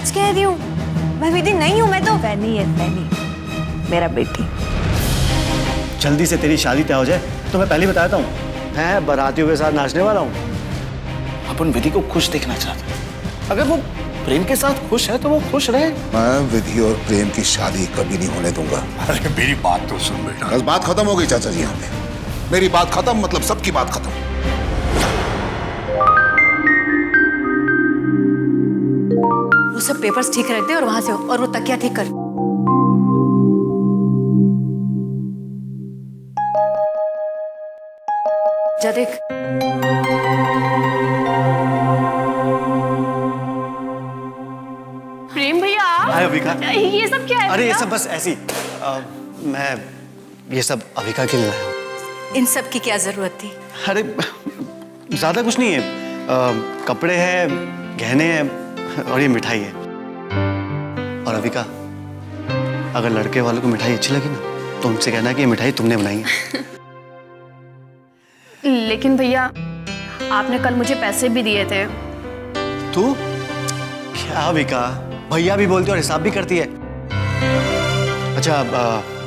सच कह रही हूँ, मैं विधि नहीं हूँ, मैं तो फैनी है, फैनी मेरा बेटी। जल्दी से तेरी शादी तय हो जाए तो मैं पहले बताता हूँ, मैं बारातियों के साथ नाचने वाला हूँ। अपन विधि को खुश देखना चाहते हैं। अगर वो प्रेम के साथ खुश है तो वो खुश रहे। मैं विधि और प्रेम की शादी कभी नहीं होने दूंगा। अरे मेरी बात तो सुन बेटा। बस बात खत्म हो गई चाचा जी, यहाँ पे मेरी बात खत्म मतलब सबकी बात खत्म। वो सब पेपर्स ठीक रख दे और वहां से और वो तकिया ठीक कर। जा देख। प्रेम भैया हाय अविका। ये सब क्या है? अरे ये भैया? सब बस ऐसी मैं ये सब अविका के लिए लाया हूँ। इन सब की क्या जरूरत थी? अरे ज्यादा कुछ नहीं है, कपड़े हैं, गहने हैं और ये मिठाई है। और अविका, अगर लड़के वालों को मिठाई अच्छी लगी ना तो उनसे कहना कि ये मिठाई तुमने बनाई है। लेकिन भैया आपने कल मुझे पैसे भी दिए थे। तू क्या अविका, भैया भी बोलती है और हिसाब भी करती है। अच्छा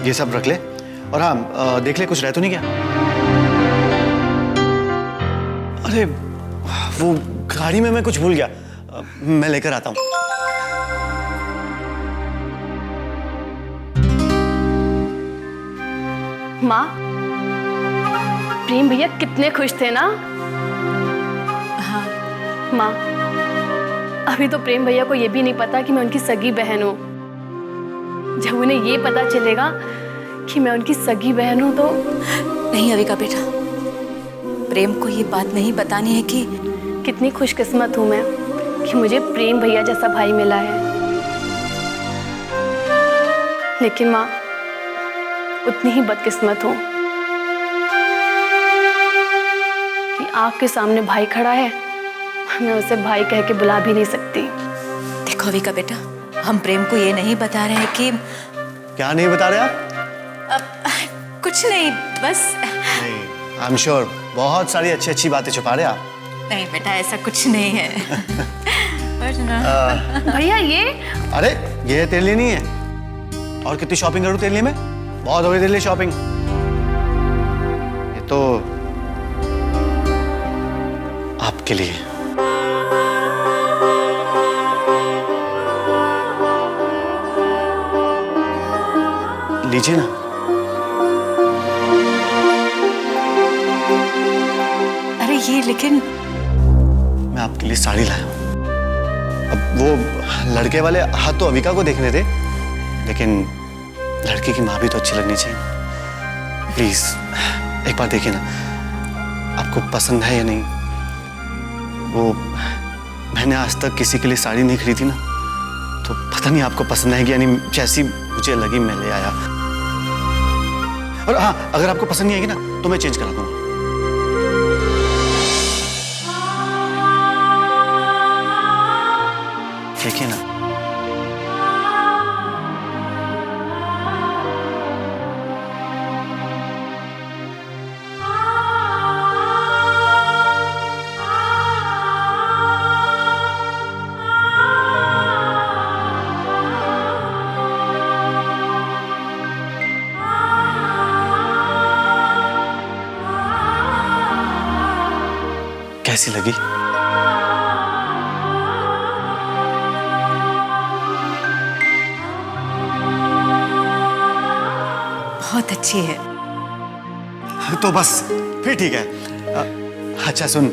ये सब रख ले और हाँ देख ले कुछ रह तो नहीं क्या। अरे वो गाड़ी में मैं कुछ भूल गया, मैं लेकर आता हूँ। माँ, प्रेम भैया कितने खुश थे ना। हाँ माँ, अभी तो प्रेम भैया को ये भी नहीं पता कि मैं उनकी सगी बहन हूँ। जब उन्हें ये पता चलेगा कि मैं उनकी सगी बहन हूँ तो। नहीं अविका बेटा, प्रेम को ये बात नहीं बतानी है कि कितनी खुशकिस्मत हूँ मैं कि मुझे प्रेम भैया जैसा भाई मिला है। लेकिन माँ, उतनी ही बदकिस्मत हूँ कि आँख के सामने भाई खड़ा है, मैं उसे भाई कह के बुला भी नहीं सकती। देखो अविका बेटा, हम प्रेम को ये नहीं बता रहे हैं कि क्या नहीं बता रहे आप? कुछ नहीं, बस नहीं, आई एम श्योर बहुत सारी अच्छी अच्छी बातें छुपा रहे आप। नहीं बेटा, ऐसा कुछ नहीं है। भैया ये अरे ये तेरे लिए नहीं है। और कितनी शॉपिंग करूँ तेरे लिए मैं? बहुत हो गई तेरे लिए शॉपिंग। ये तो आपके लिए। लीजिए ना। अरे ये लेकिन मैं आपके लिए साड़ी लाया हूं। अब वो लड़के वाले हाथ तो अविका को देखने थे, लेकिन लड़की की माँ भी तो अच्छी लगनी चाहिए। प्लीज एक बार देखिए ना, आपको पसंद है या नहीं। वो मैंने आज तक किसी के लिए साड़ी नहीं खरीदी ना, तो पता नहीं आपको पसंद है या नहीं। जैसी मुझे लगी मैं ले आया। और हाँ, अगर आपको पसंद नहीं आएगी ना तो मैं चेंज करा दूंगा। देखिए ना। कैसी लगी? बहुत अच्छी है। तो बस फिर ठीक है। अच्छा सुन,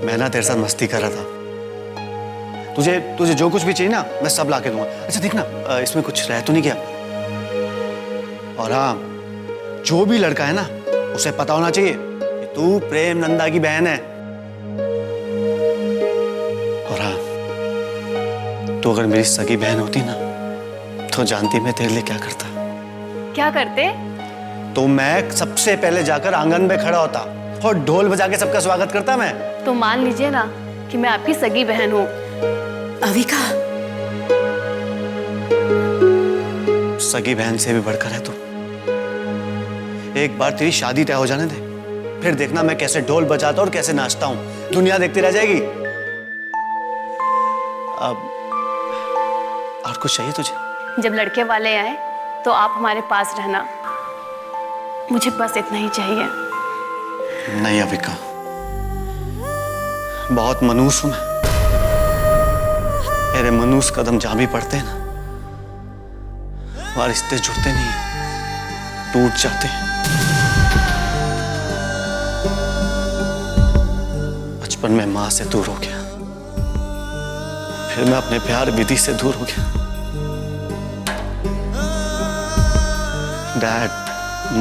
मैं ना तेरे साथ मस्ती कर रहा था। तुझे जो कुछ भी चाहिए ना मैं सब ला के दूंगा। अच्छा देखना इसमें कुछ रह तो नहीं गया। और हाँ, जो भी लड़का है ना उसे पता होना चाहिए कि तू प्रेम नंदा की बहन है। और हाँ, तू अगर मेरी सगी बहन होती ना तो जानती मैं तेरे लिए क्या करता। क्या करते? तो मैं सबसे पहले जाकर आंगन में खड़ा होता और ढोल बजा के सबका स्वागत करता मैं। तो मान लीजिए ना कि मैं आपकी सगी बहन हूँ। अविका, सगी बहन से भी बढ़कर है तू। एक बार तेरी शादी तय हो जाने दे, फिर देखना मैं कैसे ढोल बजाता और कैसे नाचता हूँ। दुनिया देखती रह जाएगी। अब कुछ चाहिए तुझे? जब लड़के वाले आए तो आप हमारे पास रहना, मुझे बस इतना ही चाहिए। नहीं अविका, बहुत मनूस हूं मैं। मेरे मनूस कदम जहां भी पड़ते हैं ना, वहां रिश्ते जुड़ते नहीं, टूट जाते हैं। बचपन में मां से दूर हो गया, फिर मैं अपने प्यार विधि से दूर हो गया। डैड,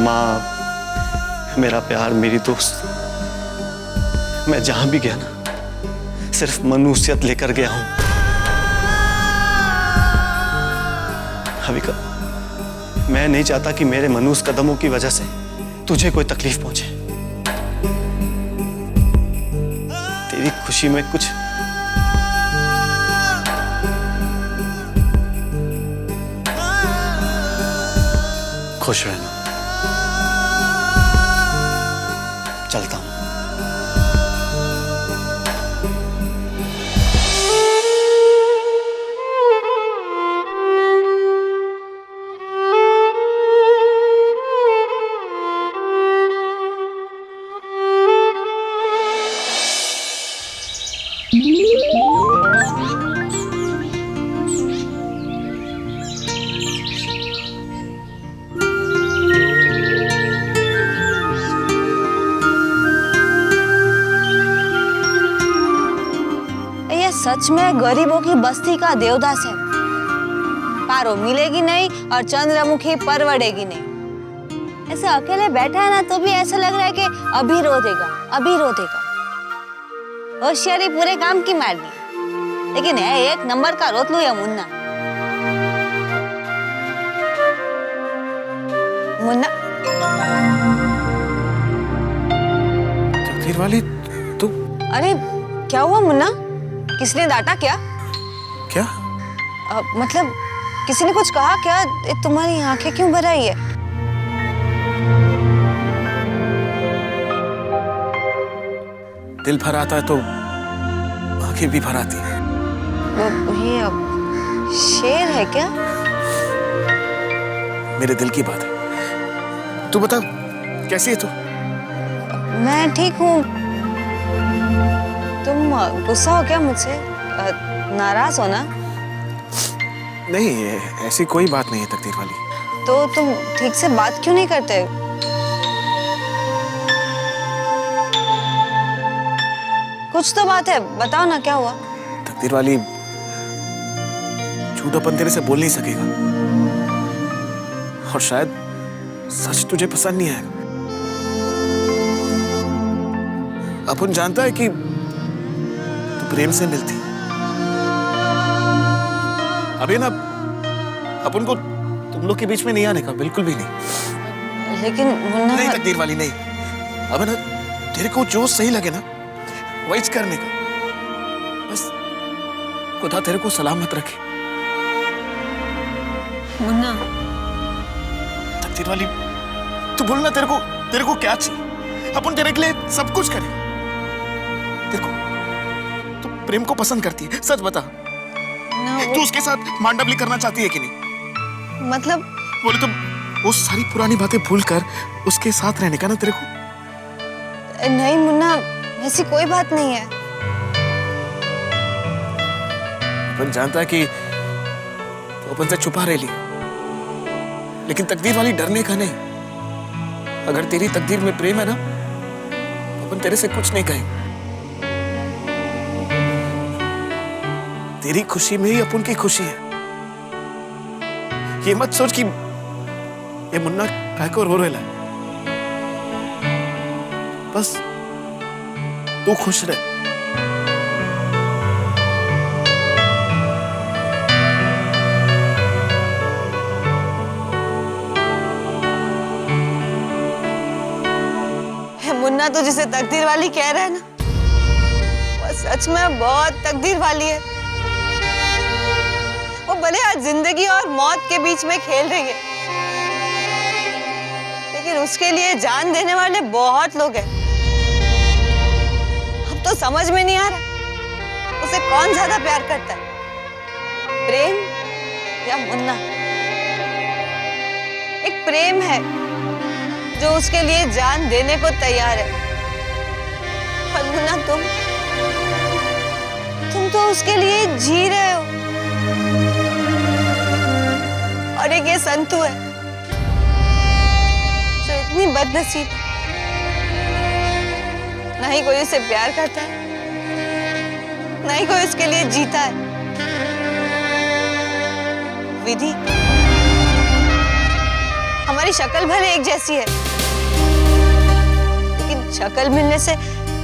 माँ, मेरा प्यार, मेरी दोस्त, मैं जहां भी गया ना सिर्फ मनुष्यत लेकर गया हूं। अविका, मैं नहीं चाहता कि मेरे मनुष्य कदमों की वजह से तुझे कोई तकलीफ पहुंचे। तेरी खुशी में कुछ खुश रहना। चलता हूं। सच में गरीबों की बस्ती का देवदास है। पारो मिलेगी नहीं और चंद्रमुखी परवड़ेगी नहीं। ऐसे अकेले बैठा है ना तो भी ऐसा लग रहा है कि अभी रो देगा, अभी रो देगा। होशियारी पूरे काम की मारनी है, लेकिन है एक नंबर का रोतलू है मुन्ना। मुन्ना तकदीर वाली तू? अरे क्या हुआ मुन्ना? किसने डांटा क्या? क्या? मतलब किसी ने कुछ कहा क्या? तुम्हारी आंखें क्यों भर आई है? दिल भर आता है तो आंखें भी भर आती है। ये शेर है क्या? मेरे दिल की बात है। तू बता, कैसी है तू? मैं ठीक हूँ। तुम गुस्सा हो क्या मुझसे? नाराज हो ना? नहीं, ऐसी कोई बात नहीं है तकदीर वाली। तो तुम ठीक से बात क्यों नहीं करते? कुछ तो बात है, बताओ ना क्या हुआ? तकदीर वाली, झूठापन तेरे से बोल नहीं सकेगा और शायद सच तुझे पसंद नहीं आएगा। अपन जानता है कि प्रेम से मिलती। अभी ना अपन को तुम लोग के बीच में नहीं आने का, बिल्कुल भी नहीं। लेकिन मुन्ना, नहीं तकदीर वाली, नहीं। अब ना तेरे को जो सही लगे ना वही करने का। बस खुदा तेरे को सलामत रखे। मुन्ना तकदीर वाली, तू बोलना तेरे को क्या चाहिए? अपन तेरे के लिए सब कुछ करें। तेरे को प्रेम को पसंद करती है, सच बता। तू उसके साथ मांडवली करना चाहती है कि नहीं? मतलब बोले तो वो सारी पुरानी बातें भूलकर उसके साथ रहने का ना तेरे को? नहीं मुन्ना, ऐसी कोई बात नहीं है। अपन जानता है कि तो अपन से छुपा रह ली, लेकिन तकदीर वाली डरने का नहीं। अगर तेरी तकदीर में प्रेम है ना तो अपन तेरे से कुछ नहीं कहें। तेरी खुशी में ही अपन की खुशी है। ये मत सोच कि ये मुन्ना काय को रो रहा है। बस तू खुश रह। मुन्ना तो जिसे तकदीर वाली कह रहा है ना, वो सच में बहुत तकदीर वाली है। वो भले आज जिंदगी और मौत के बीच में खेल रही है, लेकिन उसके लिए जान देने वाले बहुत लोग हैं। अब तो समझ में नहीं आ रहा उसे कौन ज्यादा प्यार करता है, प्रेम या मुन्ना। एक प्रेम है जो उसके लिए जान देने को तैयार है। और मुन्ना, तुम तो उसके लिए जी रहे हो। और एक ये संतू है जो इतनी बदनसीब, ना ही कोई उसे प्यार करता है, ना ही कोई उसके लिए जीता है। विधि, हमारी शक्ल भले एक जैसी है, लेकिन शक्ल मिलने से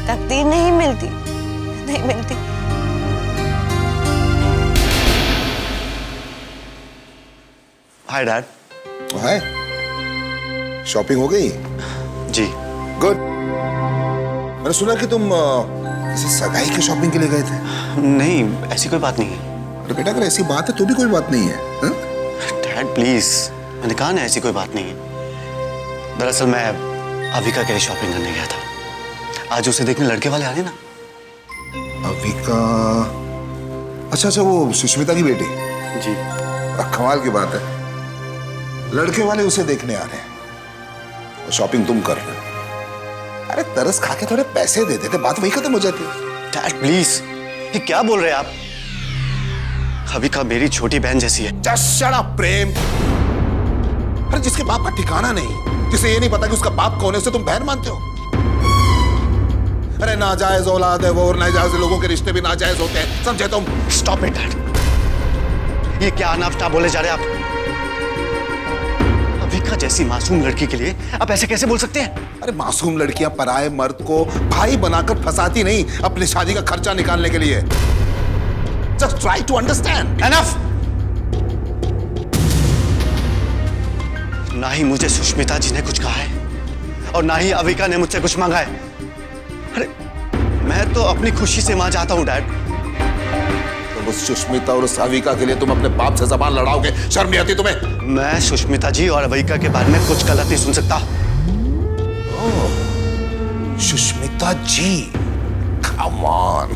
तकदीर नहीं मिलती, नहीं मिलती। Hi dad. हाय, शॉपिंग हो गई? जी। गुड। मैंने सुना कि तुम किसी सगाई की शॉपिंग के लिए गए थे। नहीं, ऐसी कोई बात नहीं है। अरे बेटा, अगर ऐसी बात है तो भी कोई बात नहीं है। हा? डैड प्लीज, मैंने कहा ना ऐसी कोई बात नहीं है। दरअसल मैं अविका के लिए शॉपिंग करने गया था। आज उसे देखने लड़के वाले आ रहे ना। अविका? अच्छा, वो सुष्मिता की बेटी। जी। कमाल की बात है, लड़के वाले उसे देखने आ रहे हैं और शॉपिंग तुम कर रहे हो। अरे तरस खा के थोड़े पैसे दे देते, बात वही खत्म हो जाती है। डैड प्लीज, ये क्या बोल रहे हैं आप? अविका मेरी छोटी बहन जैसी है। जस्ट शट अप प्रेम। अरे जिसके बाप का ठिकाना नहीं, जिसे ये नहीं पता कि उसका बाप कौन है, उसे तुम बहन मानते हो? अरे नाजायज औलाद है वो, और नाजायज लोगों के रिश्ते भी नाजायज होते हैं, समझे तुम? स्टॉप इट डैड, ये क्या अनाप बोले जा रहे हैं आप? अविका जैसी मासूम लड़की के लिए आप ऐसे कैसे बोल सकते हैं? अरे मासूम लड़कियां पराये मर्द को भाई बनाकर फंसाती नहीं, अपनी शादी का खर्चा निकालने के लिए। Just try to understand. Enough. ना ही मुझे सुष्मिता जी ने कुछ कहा है और ना ही अविका ने मुझसे कुछ मांगा है। अरे मैं तो अपनी खुशी से वहां जाता हूं डैड। तो उस सुष्मिता और उस अविका के लिए तुम अपने बाप से जबान लड़ाओगे? शर्म नहीं आती तुम्हें? मैं सुष्मिता जी और अविका के बारे में कुछ गलत नहीं सुन सकता। सुष्मिता जी, कम ऑन।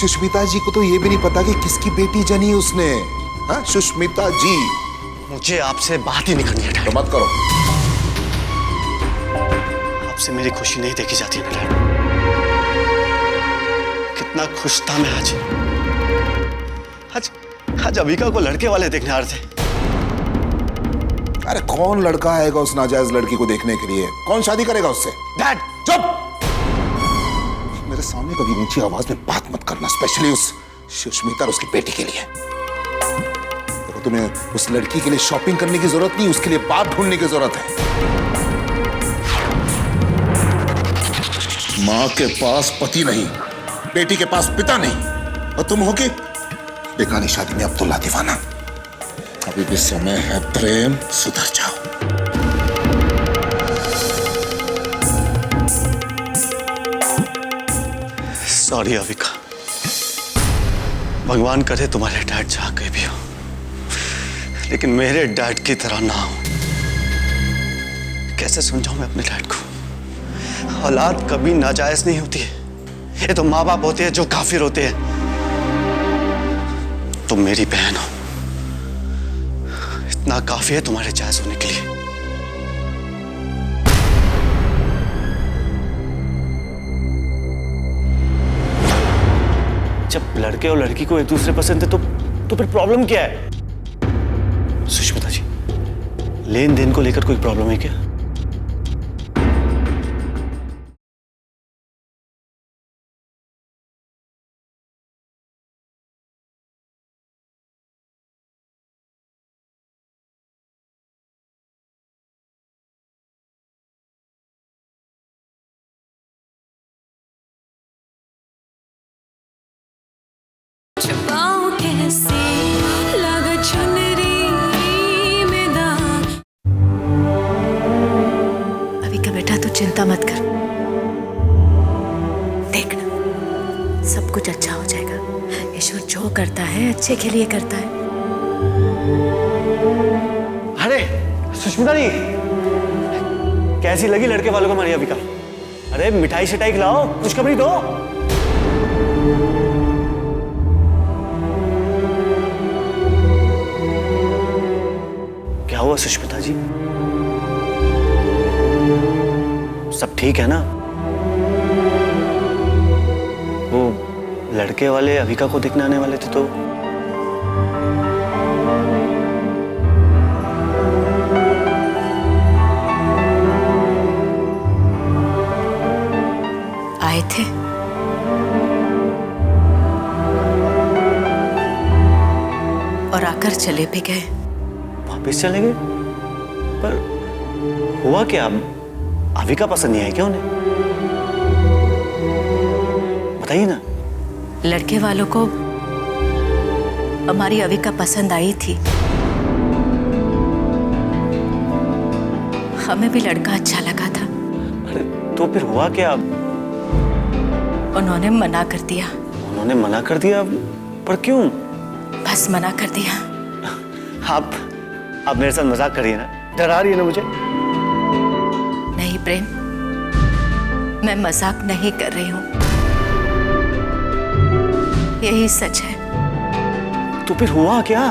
सुष्मिता जी को तो ये भी नहीं पता कि किसकी बेटी जनी उसने। हाँ, सुष्मिता जी। मुझे आपसे बात ही नहीं करनी है डैड। तो मत करो। आपसे मेरी खुशी नहीं देखी जाती है डैड। कितना खुश था मैं आज। आज अविका को लड़के वाले देखने आ रहे थे। अरे कौन लड़का आएगा उस नाजायज लड़की को देखने के लिए? कौन शादी करेगा उससे? डैड चुप! मेरे सामने कभी ऊंची आवाज में बात मत करना, स्पेशली उस सुष्मिता और उसकी बेटी के लिए। देखो, तुम्हें उस लड़की के लिए शॉपिंग करने की जरूरत नहीं, उसके लिए बाप ढूंढने की जरूरत है। मां के पास पति नहीं, बेटी के पास पिता नहीं, और तुम हो के बेगानी शादी में अब्दुल्ला दीवाना। अभी भी समय है प्रेम, सुधर जाओ। सॉरी अविका, भगवान करे तुम्हारे डैड जहां कहीं भी हो, लेकिन मेरे डैड की तरह ना हो। कैसे समझाऊं मैं अपने डैड को? औलाद कभी नाजायज नहीं होती है, ये तो माँ बाप होते हैं जो काफिर होते हैं। तुम मेरी बहन हो, इतना काफी है तुम्हारे जायज होने के लिए। जब लड़के और लड़की को एक दूसरे पसंद है तो फिर प्रॉब्लम क्या है? सुष्मिता जी, लेन देन को लेकर कोई प्रॉब्लम है क्या? अविका बेटा, तू चिंता मत कर, देखना सब कुछ अच्छा हो जाएगा। ईश्वर जो करता है अच्छे के लिए करता है। अरे सुष्मिता जी, कैसी लगी लड़के वालों को हमारी अविका? अरे मिठाई शिठाई खिलाओ, खुशखबरी दो। क्या हुआ सुष्मिता जी? सब ठीक है ना? वो लड़के वाले अविका को देखने आने वाले थे तो आए थे। और आकर चले भी गए। वापस चले गए? पर हुआ क्या? अविका पसंद नहीं आई क्या उन्हें? बताइए ना। लड़के वालों को हमारी अविका पसंद आई थी। हमें भी लड़का अच्छा लगा था। अरे तो फिर हुआ क्या? उन्होंने मना कर दिया। उन्होंने मना कर दिया? पर क्यों? बस मना कर दिया। आप मेरे साथ मजाक करिए ना, डरा रही है ना मुझे। नहीं प्रेम, मैं मजाक नहीं कर रही हूं, यही सच है। तो फिर हुआ क्या?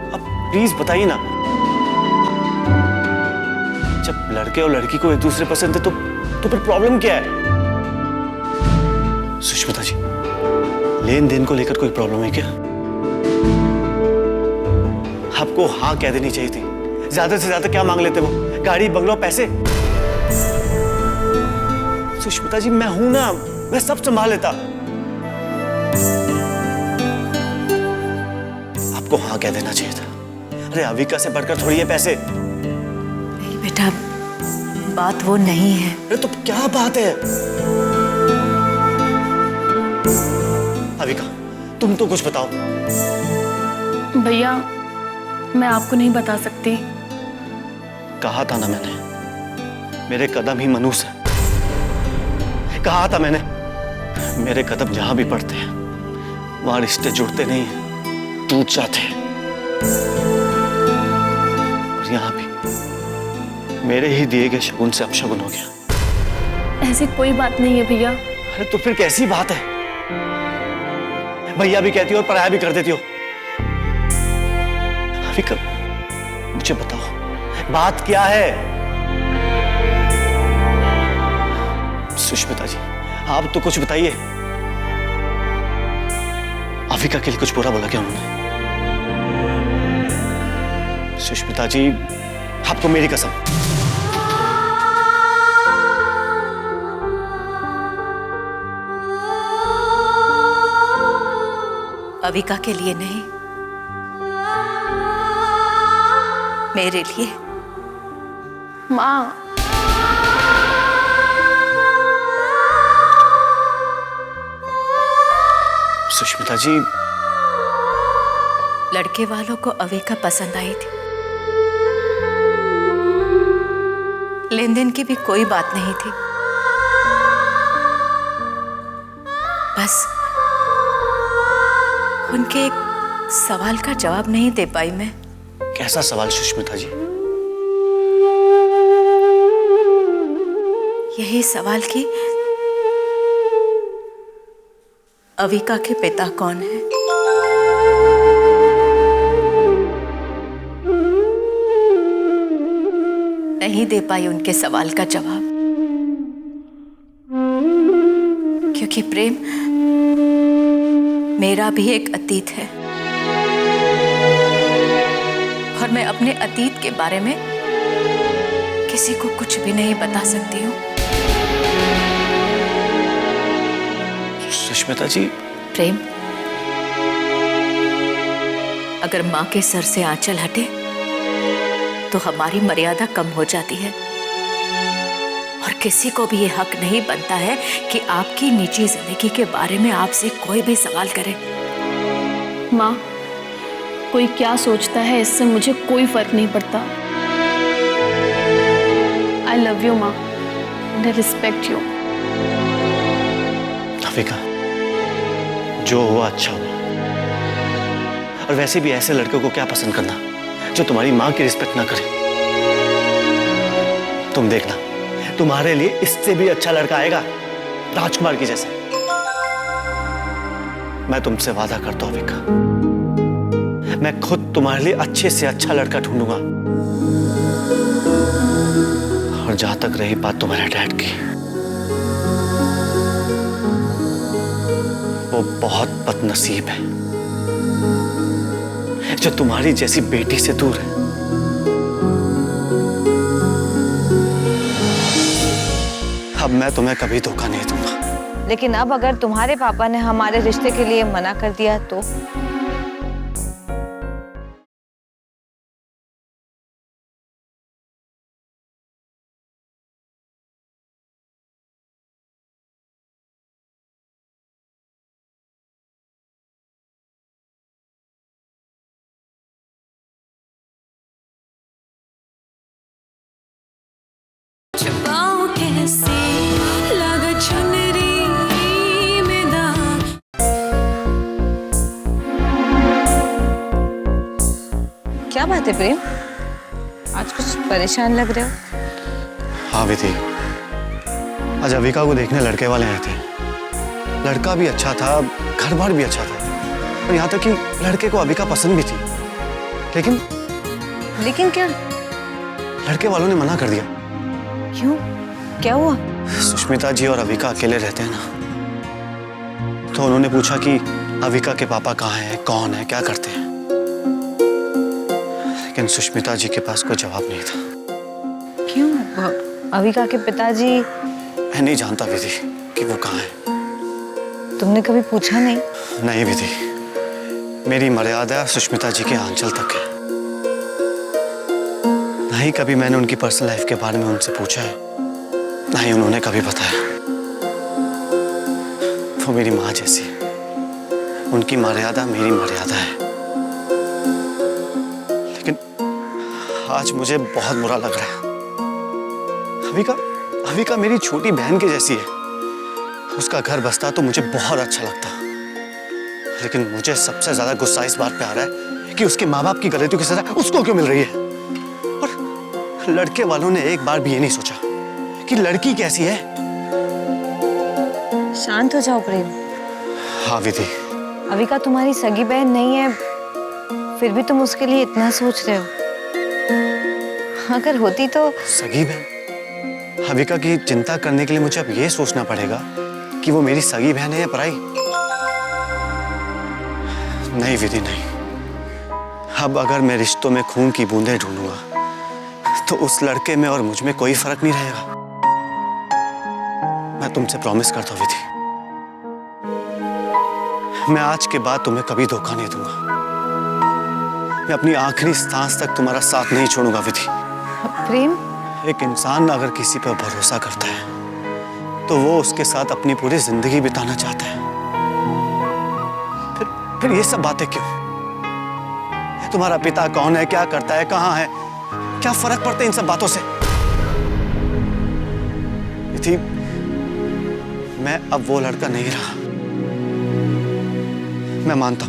अब प्लीज बताइए ना। जब लड़के और लड़की को एक दूसरे पसंद है तो फिर प्रॉब्लम क्या है? सुष्मिता जी, लेन देन को लेकर कोई प्रॉब्लम है क्या? आपको हाँ कह देनी चाहिए थी। ज्यादा से ज्यादा क्या मांग लेते वो? गाड़ी, बंगलो, पैसे? सुष्मिता जी, मैं हूं ना, मैं सब संभाल लेता। आपको हाँ कह देना चाहिए था। अरे अविका से बढ़कर थोड़ी है पैसे। नहीं बेटा, बात वो नहीं है। अरे तो क्या बात है? अविका, तुम तो कुछ बताओ। भैया, मैं आपको नहीं बता सकती। कहा था ना मैंने, मेरे कदम ही मनूस है। कहा था मैंने, मेरे कदम जहां भी पड़ते हैं वहां रिश्ते जुड़ते नहीं हैं, टूट जाते हैं। और यहां भी मेरे ही दिए गए शगुन से अपशगुन हो गया। ऐसी कोई बात नहीं है भैया। अरे तो फिर कैसी बात है? भैया भी कहती हो और पराया भी कर देती हो। अविका, मुझे बताओ, बात क्या है? सुष्मिता जी, आप तो कुछ बताइए। अविका के लिए कुछ बुरा बोला क्या उन्होंने? सुष्मिता जी, आपको मेरी कसम। अविका के लिए नहीं, मेरे लिए। माँ, सुष्मिता जी, लड़के वालों को अविका पसंद आई थी। लेन देन की भी कोई बात नहीं थी। बस उनके एक सवाल का जवाब नहीं दे पाई मैं। कैसा सवाल सुष्मिता जी? यही सवाल कि अविका के पिता कौन है? नहीं दे पाई उनके सवाल का जवाब, क्योंकि प्रेम मेरा भी एक अतीत है और मैं अपने अतीत के बारे में किसी को कुछ भी नहीं बता सकती हूँ। सुष्मिता जी, प्रेम, अगर माँ के सर से आंचल हटे तो हमारी मर्यादा कम हो जाती है और किसी को भी ये हक नहीं बनता है कि आपकी निजी जिंदगी के बारे में आपसे कोई भी सवाल करे। माँ, कोई क्या सोचता है इससे मुझे कोई फर्क नहीं पड़ता। आई लव यू माँ, and I respect you. Avika, जो हुआ अच्छा हुआ। और वैसे भी ऐसे लड़कों को क्या पसंद करना जो तुम्हारी माँ की रिस्पेक्ट ना करे। तुम देखना, तुम्हारे लिए इससे भी अच्छा लड़का आएगा, राजकुमार की जैसा। मैं तुमसे वादा करता हूं अविका, मैं खुद तुम्हारे लिए अच्छे से अच्छा लड़का ढूंढूंगा। और जहां तक रही बात तुम्हारे डैड की, वो बहुत बदनसीब है जो तुम्हारी जैसी बेटी से दूर है। अब मैं तुम्हें कभी धोखा नहीं दूंगा। लेकिन अब अगर तुम्हारे पापा ने हमारे रिश्ते के लिए मना कर दिया तो? छुपाऊं कैसे लगा चुनरी में दाग। क्या बात है प्रेम, आज कुछ परेशान लग रहे हो? हाँ विधि, आज अविका को देखने लड़के वाले आए थे। लड़का भी अच्छा था, घर बार भी अच्छा था, और यहाँ तक कि लड़के को अविका पसंद भी थी। लेकिन क्या? लड़के वालों ने मना कर दिया। क्यों, क्या हुआ? सुष्मिता जी और अविका अकेले रहते हैं ना, तो उन्होंने पूछा कि अविका के पापा कहाँ हैं, कौन है, क्या करते हैं। लेकिन सुष्मिता जी के पास कोई जवाब नहीं था। क्यों? अविका के पिताजी? मैं नहीं जानता विधि कि वो कहाँ है। तुमने कभी पूछा नहीं? नहीं विधि, मेरी मर्यादा सुष्मिता जी के आंचल तक है। नहीं कभी मैंने उनकी पर्सनल लाइफ के बारे में उनसे पूछा है, ना ही उन्होंने कभी बताया। वो मेरी माँ जैसी है, उनकी मर्यादा मेरी मर्यादा है। लेकिन आज मुझे बहुत बुरा लग रहा है। अविका मेरी छोटी बहन की जैसी है। उसका घर बसता तो मुझे बहुत अच्छा लगता, लेकिन मुझे सबसे ज्यादा गुस्सा इस बात पे आ रहा है कि उसके माँ बाप की गलतियों की सजा उसको क्यों मिल रही है। लड़के वालों ने एक बार भी ये नहीं सोचा कि लड़की कैसी है। शांत हो जाओ प्रेम। हाँ विधि, अविका तुम्हारी सगी बहन नहीं है, फिर भी तुम उसके लिए इतना सोच रहे हो। अगर होती तो? सगी बहन? अविका की चिंता करने के लिए मुझे अब ये सोचना पड़ेगा कि वो मेरी सगी बहन है या पराई? नहीं विधि नहीं। अब अगर मैं रिश्तों में खून की बूंदें ढूंढूंगा तो उस लड़के में और मुझ में कोई फर्क नहीं रहेगा। मैं तुमसे प्रॉमिस करता हूं विधि, मैं आज के बाद तुम्हें कभी धोखा नहीं दूंगा। मैं अपनी आखिरी सांस तक तुम्हारा साथ नहीं छोड़ूंगा विधि। प्रेम, एक इंसान अगर किसी पर भरोसा करता है तो वो उसके साथ अपनी पूरी जिंदगी बिताना चाहता है। फिर ये सब बातें क्यों? तुम्हारा पिता कौन है, क्या करता है, कहाँ है, क्या फर्क पड़ता है इन सब बातों से? विधि, मैं अब वो लड़का नहीं रहा। मैं मानता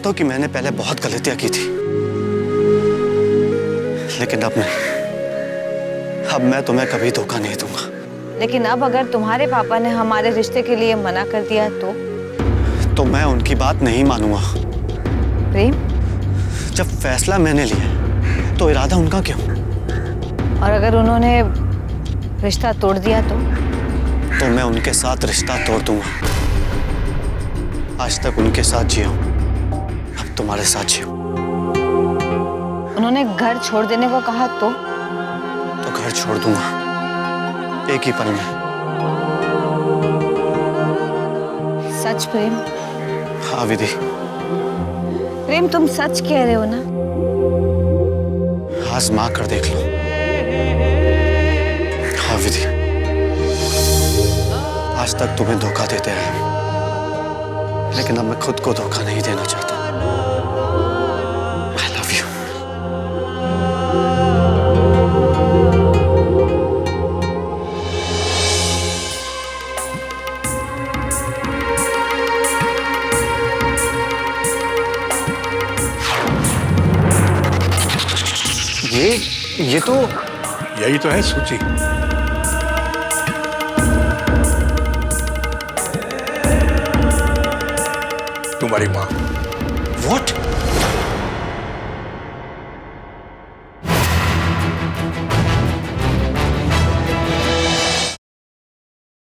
हूं कि मैंने पहले बहुत गलतियां की थी, लेकिन अब नहीं। अब मैं तुम्हें कभी धोखा नहीं दूंगा। लेकिन अब अगर तुम्हारे पापा ने हमारे रिश्ते के लिए मना कर दिया तो मैं उनकी बात नहीं मानूंगा। प्रेम, जब फैसला मैंने लिया तो इरादा उनका क्यों? और अगर उन्होंने रिश्ता तोड़ दिया तो मैं उनके साथ रिश्ता तोड़ दूंगा। आज तक उनके साथ जिया हूं, अब तुम्हारे साथ जियो। उन्होंने घर छोड़ देने को कहा तो घर छोड़ दूंगा एक ही पल में। सच प्रेम? हाँ विधि। प्रेम, तुम सच कह रहे हो ना? आजमा कर देख लो। हाँ विधि, आज तक तुम्हें धोखा देते रहे, लेकिन अब मैं खुद को धोखा नहीं देना चाहता। I love you। ये तो यही तो है सूची। तुम्हारी माँ। What?